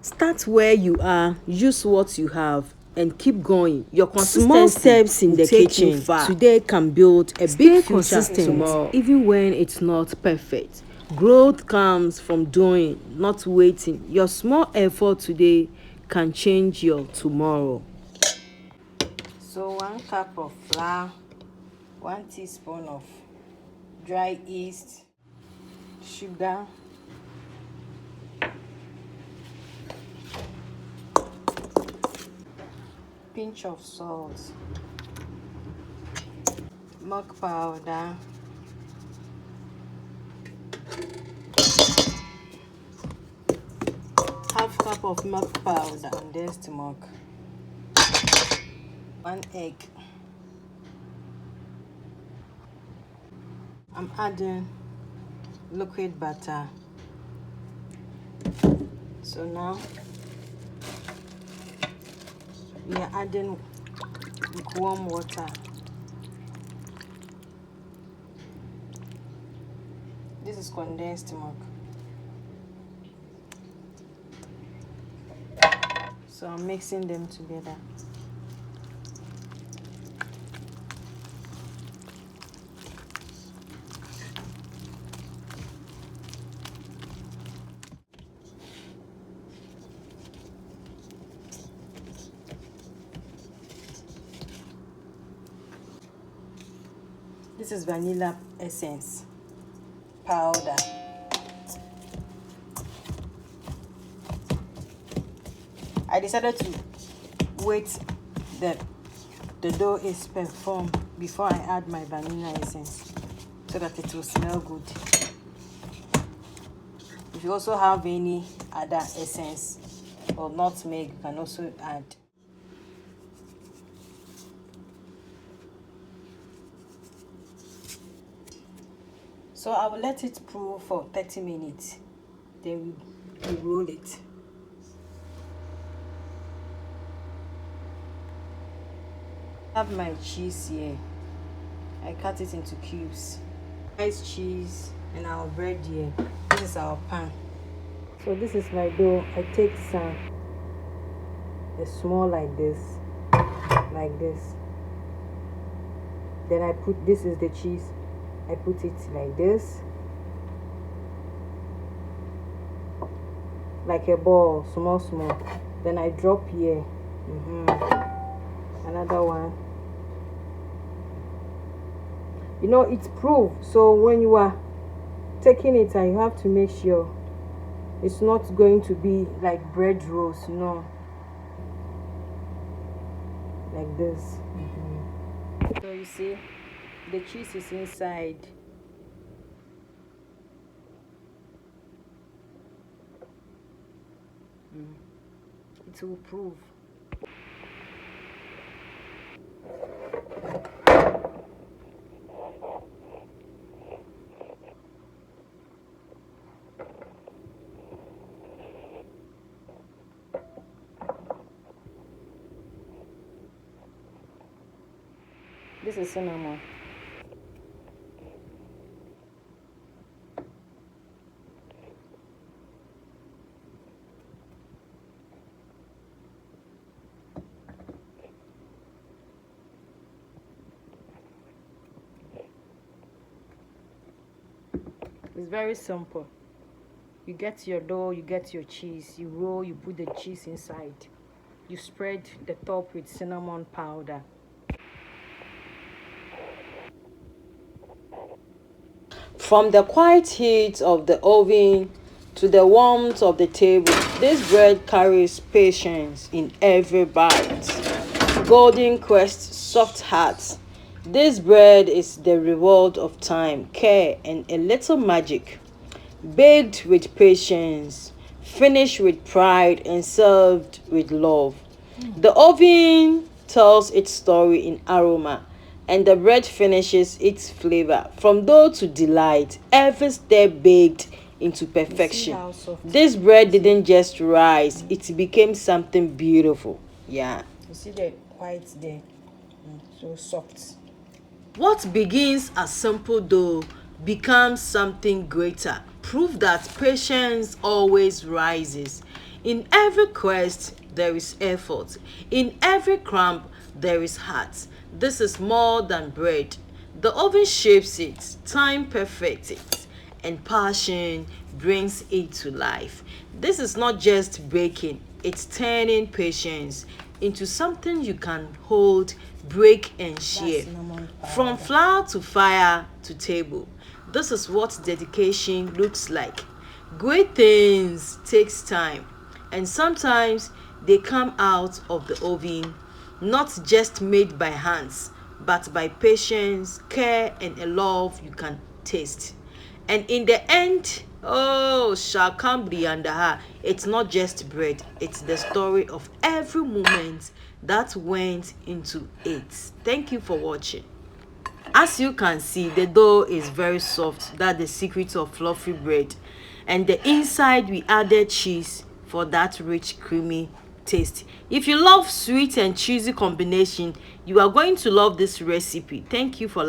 Start where you are, use what you have, and keep going. Your small steps in the kitchen today can build a big future tomorrow, even when it's not perfect. Growth comes from doing, not waiting. Your small effort today can change your tomorrow. So 1 cup of flour, 1 teaspoon of dry yeast, sugar, pinch of salt, milk powder, half cup of milk powder, condensed milk, 1 egg. I'm adding liquid butter. So now we are adding warm water. This is condensed milk. So I'm mixing them together. This is vanilla essence powder. I decided to wait that the dough is performed before I add my vanilla essence so that it will smell good. If you also have any other essence or nutmeg, you can also add. So I will let it brew for 30 minutes. Then we roll it. I have my cheese here. I cut it into cubes. Nice cheese and our bread here. This is our pan. So this is my dough. I take some, it's small like this. Then I put, this is the cheese. I put it like this, like a ball, small. Then I drop here. Another one. You know, it's proof. So when you are taking it, you have to make sure it's not going to be like bread rolls. No, like this. So you see, the cheese is inside. It will prove. This is cinnamon. It's very simple. You get your dough, you get your cheese, you roll, you put the cheese inside. You spread the top with cinnamon powder. From the quiet heat of the oven to the warmth of the table, this bread carries patience in every bite. Golden Quest soft hearts. This bread is the reward of time, care, and a little magic. Baked with patience, finished with pride, and served with love. The oven tells its story in aroma, and the bread finishes its flavor. From dough to delight, every step baked into perfection. This bread didn't just rise, it became something beautiful. Yeah. You see the white there? So soft. What begins as simple dough becomes something greater. Proof that patience always rises. In every quest, there is effort. In every crumb, there is heart. This is more than bread. The oven shapes it, time perfects it, and passion brings it to life. This is not just baking, it's turning patience into something you can hold, break, and share. cinnamon From powder. flour to fire to table. This is what dedication looks like. Great things takes time, and sometimes they come out of the oven not just made by hands, but by patience, care, and a love you can taste. And in the end, oh, shall come be under her. It's not just bread, it's the story of every moment that went into it. Thank you for watching. As you can see, the dough is very soft. That's the secret of fluffy bread. And the inside, we added cheese for that rich, creamy taste. If you love sweet and cheesy combination, you are going to love this recipe. Thank you for